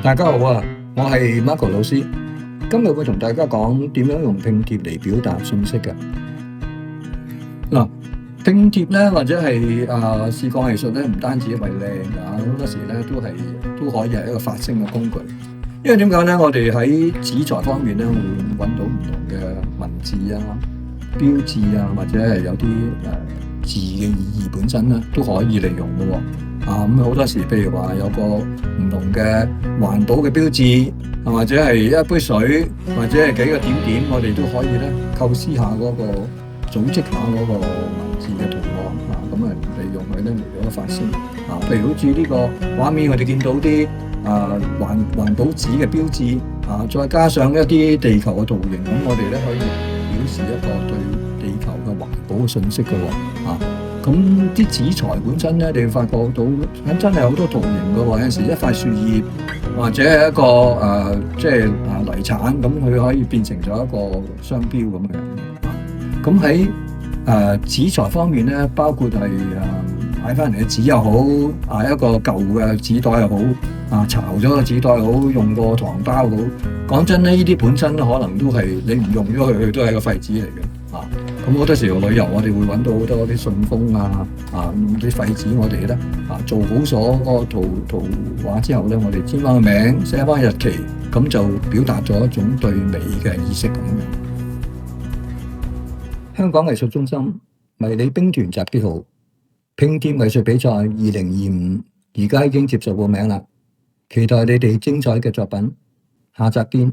大家好啊，我係 Marco 老師，今日會同大家講點樣用拼貼嚟表達信息嘅。嗱，拼貼咧或者係視覺藝術咧，唔單止係為靚㗎，好多時咧都可以係一個發聲嘅工具。因為點解咧？我哋喺紙材方面咧，會揾到唔同嘅文字啊、標誌啊，或者係有啲字嘅意義本身咧，都可以利用嘅喎。咁好多時，譬如話有個唔同嘅環保嘅標誌，或者係一杯水，或者係幾個點點，我哋都可以咧構思下嗰個組織下嗰個文字嘅圖案咁利用佢咧嚟到發聲譬如好似呢個畫面，我哋見到啲環保紙嘅標誌再加上一啲地球嘅圖形，咁我哋咧可以表示一個對地球嘅環保嘅信息嘅喎咁啲紙材本身咧，你會發覺到真係好多圖形嘅喎。有陣時一塊樹葉或者係一個泥產，咁佢可以變成咗一個商標咁樣咁喺紙材方面咧，包括係買翻嚟嘅紙又好，一個舊嘅紙袋又好，巢咗個紙袋又好，用過糖包好。講真咧，呢啲本身可能都係你唔用咗佢都係一個廢紙嚟嘅咁好多時候旅遊，我哋會揾到好多啲信封啲廢紙，我哋咧做好咗嗰個圖畫之後咧，我哋簽翻個名，寫翻日期，咁就表達咗一種對美嘅意識咁樣。香港藝術中心迷你兵團集結號拼貼藝術比賽2025，而家已經接受報名啦，期待你哋精彩嘅作品，下集見。